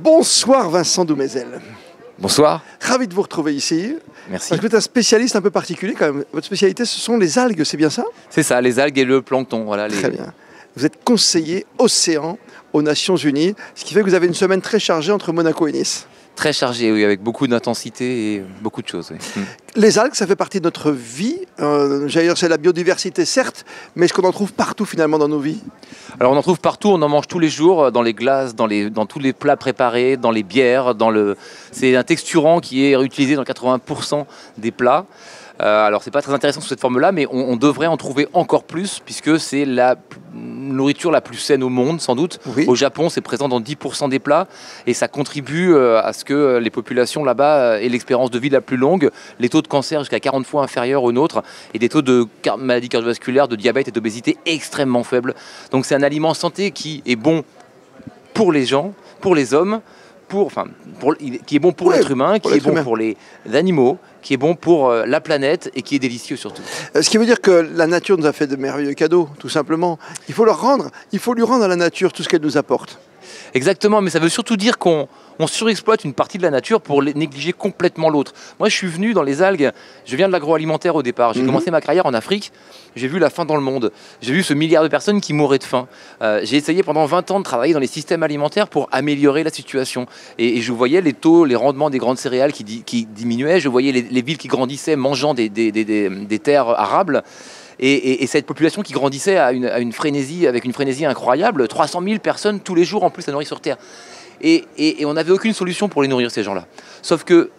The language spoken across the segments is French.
Bonsoir Vincent Doumézel. Bonsoir. Ravi de vous retrouver ici. Merci. Parce que vous êtes un spécialiste un peu particulier quand même. Votre spécialité, ce sont les algues, c'est bien ça? C'est ça, les algues et le plancton. Voilà, Très bien. Vous êtes conseiller océan aux Nations Unies, ce qui fait que vous avez une semaine très chargée entre Monaco et Nice. Très chargé, oui, avec beaucoup d'intensité et beaucoup de choses. Oui. Les algues, ça fait partie de notre vie. J'allais dire, c'est la biodiversité, certes, mais est-ce qu'on en trouve partout finalement dans nos vies? Alors on en trouve partout, on en mange tous les jours, dans les glaces, dans tous les plats préparés, dans les bières. C'est un texturant qui est réutilisé dans 80% des plats. Alors c'est pas très intéressant sous cette forme-là, mais on devrait en trouver encore plus, puisque c'est la nourriture la plus saine au monde, sans doute. Oui. Au Japon, c'est présent dans 10% des plats, et ça contribue à ce que les populations là-bas aient l'expérience de vie la plus longue, les taux de cancer jusqu'à 40 fois inférieurs aux nôtres, et des taux de maladies cardiovasculaires, de diabète et d'obésité extrêmement faibles. Donc c'est un aliment santé qui est bon pour les gens, pour les hommes, qui est bon pour l'être humain, qui est bon pour les animaux, qui est bon pour la planète et qui est délicieux surtout. Ce qui veut dire que la nature nous a fait de merveilleux cadeaux, tout simplement. Il faut lui rendre à la nature tout ce qu'elle nous apporte. Exactement, mais ça veut surtout dire qu'on surexploite une partie de la nature pour négliger complètement l'autre. Moi, je suis venu dans les algues, je viens de l'agroalimentaire au départ. J'ai commencé ma carrière en Afrique, j'ai vu la faim dans le monde. J'ai vu ce milliard de personnes qui mouraient de faim. J'ai essayé pendant 20 ans de travailler dans les systèmes alimentaires pour améliorer la situation. Et je voyais les taux, les rendements des grandes céréales qui diminuaient. Je voyais les villes qui grandissaient mangeant des terres arables. Et cette population qui grandissait avec une frénésie incroyable, 300 000 personnes tous les jours en plus à nourrir sur Terre. Et on n'avait aucune solution pour les nourrir, ces gens-là. Sauf que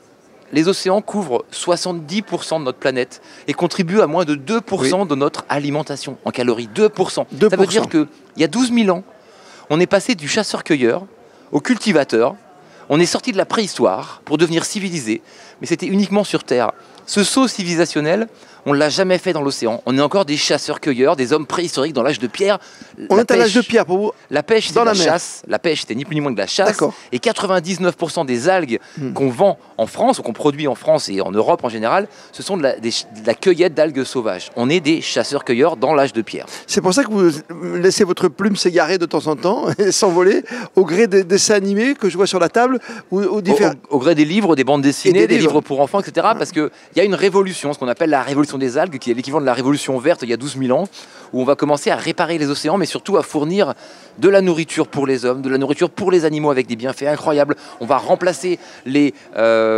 les océans couvrent 70% de notre planète et contribuent à moins de 2% de notre alimentation en calories. 2%. Ça veut dire qu'il y a 12 000 ans, on est passé du chasseur-cueilleur au cultivateur. On est sorti de la préhistoire pour devenir civilisé, mais c'était uniquement sur Terre. Ce saut civilisationnel, on ne l'a jamais fait dans l'océan. On est encore des chasseurs-cueilleurs, des hommes préhistoriques dans l'âge de pierre. On est à l'âge de pierre pour vous. La pêche, c'était la chasse. La pêche, c'était ni plus ni moins que de la chasse. Et 99% des algues qu'on vend en France, ou qu'on produit en France et en Europe en général, ce sont de la cueillette d'algues sauvages. On est des chasseurs-cueilleurs dans l'âge de pierre. C'est pour ça que vous laissez votre plume s'égarer de temps en temps et s'envoler au gré des dessins animés que je vois sur la table au gré des livres, des bandes dessinées, des livres pour enfants, etc. Parce qu'il y a une révolution, ce qu'on appelle la révolution des algues, qui est l'équivalent de la révolution verte il y a 12 000 ans, où on va commencer à réparer les océans, mais surtout à fournir de la nourriture pour les hommes, de la nourriture pour les animaux avec des bienfaits incroyables. On va remplacer les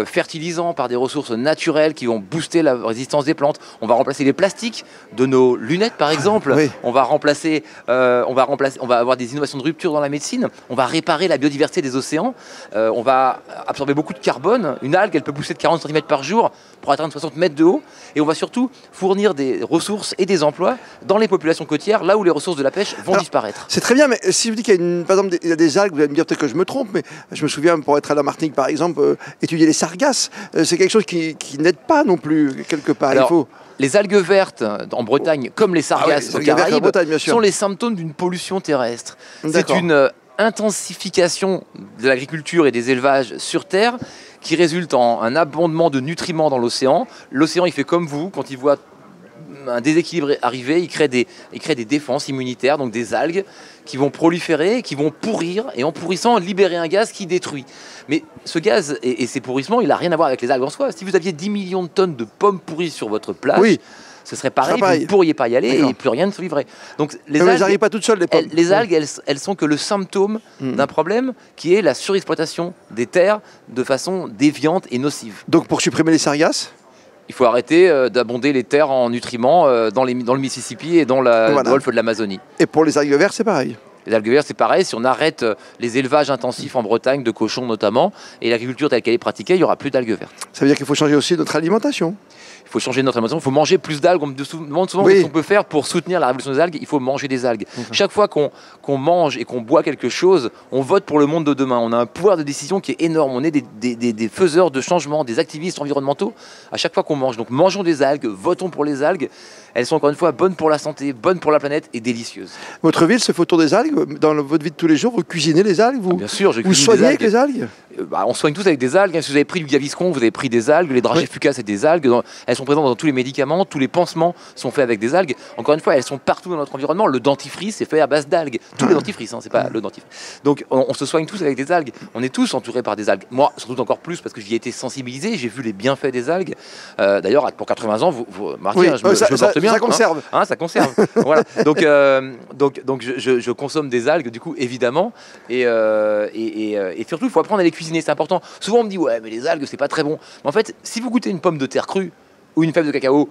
fertilisants par des ressources naturelles qui vont booster la résistance des plantes. On va remplacer les plastiques de nos lunettes, par exemple. Oui. On va avoir des innovations de rupture dans la médecine. On va réparer la biodiversité des océans. On va absorber beaucoup de carbone. Une algue, elle peut pousser de 40 cm par jour pour atteindre 60 mètres de haut. Et on va surtout fournir des ressources et des emplois dans les populations côtières, là où les ressources de la pêche vont disparaître. C'est très bien, mais si je vous dis qu'il y a par exemple, il y a des algues, vous allez me dire peut-être que je me trompe, mais je me souviens, pour être à la Martinique par exemple, étudier les sargasses, c'est quelque chose qui n'aide pas non plus quelque part. Alors, les algues vertes en Bretagne, comme les sargasses aux Caraïbes, sont les symptômes d'une pollution terrestre. C'est une intensification de l'agriculture et des élevages sur Terre qui résulte en un abondement de nutriments dans l'océan. L'océan, il fait comme vous, quand il voit un déséquilibre arriver, il crée des défenses immunitaires, donc des algues qui vont proliférer, qui vont pourrir, et en pourrissant, libérer un gaz qui détruit. Mais ce gaz et ces pourrissements, il n'a rien à voir avec les algues en soi. Si vous aviez 10 millions de tonnes de pommes pourries sur votre plage, ce serait pareil, vous ne pourriez pas y aller et plus rien ne se vivrait. Donc les algues, elles n'arrivent pas toutes seules, les pommes. Les algues, elles sont que le symptôme d'un problème qui est la surexploitation des terres de façon déviante et nocive. Donc pour supprimer les sargasses, il faut arrêter d'abonder les terres en nutriments dans le Mississippi et dans le golfe de l'Amazonie. Et pour les algues vertes, c'est pareil. Les algues vertes, c'est pareil. Si on arrête les élevages intensifs en Bretagne, de cochons notamment, et l'agriculture telle qu'elle est pratiquée, il n'y aura plus d'algues vertes. Ça veut dire qu'il faut changer aussi notre alimentation. Il faut changer notre alimentation, il faut manger plus d'algues. On me demande souvent ce qu'on peut faire pour soutenir la révolution des algues. Il faut manger des algues. Chaque fois qu'on mange et qu'on boit quelque chose, on vote pour le monde de demain. On a un pouvoir de décision qui est énorme. On est des faiseurs de changements, des activistes environnementaux à chaque fois qu'on mange. Donc mangeons des algues, votons pour les algues. Elles sont encore une fois bonnes pour la santé, bonnes pour la planète et délicieuses. Votre ville se fait autour des algues. Dans votre vie de tous les jours, vous cuisinez les algues, bien sûr, je cuisine des algues. Soignez avec les algues. on soigne tous avec des algues. Si vous avez pris du Gaviscon, vous avez pris des algues. Les dragées fucas, c'est des algues. Elles sont présentes dans tous les médicaments. Tous les pansements sont faits avec des algues. Encore une fois, elles sont partout dans notre environnement. Le dentifrice, c'est fait à base d'algues. Tous les dentifrices, c'est pas le dentifrice. Donc, on se soigne tous avec des algues. On est tous entourés par des algues. Moi, surtout encore plus parce que j'y ai été sensibilisé. J'ai vu les bienfaits des algues. D'ailleurs, pour 80 ans, vous remarquez, je me porte bien. Ça conserve. Ça conserve. Voilà. Donc, je consomme des algues, du coup, évidemment. Et surtout, il faut apprendre à les cuisiner. C'est important. Souvent, on me dit, ouais, mais les algues, c'est pas très bon. Mais en fait, si vous goûtez une pomme de terre crue ou une fève de cacao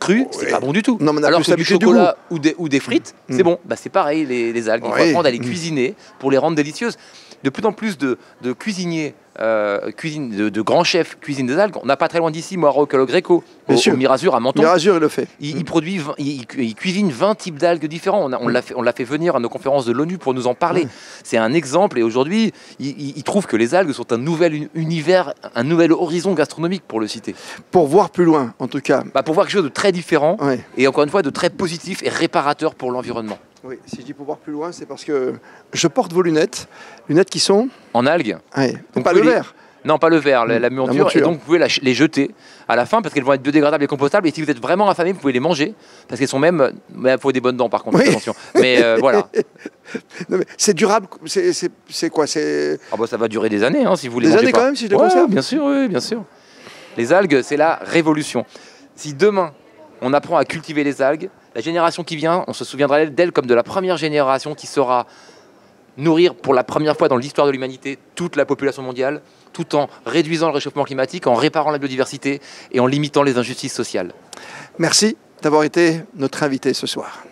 crue, c'est pas bon du tout. Non, mais alors que du chocolat ou des frites, c'est bon. Bah, c'est pareil, les algues. Il faut apprendre à les cuisiner pour les rendre délicieuses. De plus en plus de cuisiniers, de grands chefs cuisinent des algues. On n'a pas très loin d'ici, Moirot Greco, au Mirazur à Menton. Mirazur, il le fait. Il cuisine 20 types d'algues différents. On l'a fait venir à nos conférences de l'ONU pour nous en parler. C'est un exemple. Et aujourd'hui, il trouve que les algues sont un nouvel univers, un nouvel horizon gastronomique, pour le citer. Pour voir plus loin, en tout cas. Pour voir quelque chose de très différent. Et encore une fois, de très positif et réparateur pour l'environnement. Oui, si je dis pour voir plus loin, c'est parce que je porte vos lunettes qui sont... En algues. Donc pas le verre. Non, pas le verre, la monture. Et donc, vous pouvez les jeter à la fin parce qu'elles vont être biodégradables et compostables. Et si vous êtes vraiment affamé, vous pouvez les manger parce qu'elles sont même... Mais il faut des bonnes dents, par contre, attention. Mais voilà. C'est durable, c'est quoi? Ça va durer des années, si vous les mangez pas. Des années quand même, si je les conserve? Bien sûr, oui, bien sûr. Les algues, c'est la révolution. Si demain, on apprend à cultiver les algues, la génération qui vient, on se souviendra d'elle comme de la première génération qui saura nourrir pour la première fois dans l'histoire de l'humanité toute la population mondiale, tout en réduisant le réchauffement climatique, en réparant la biodiversité et en limitant les injustices sociales. Merci d'avoir été notre invité ce soir.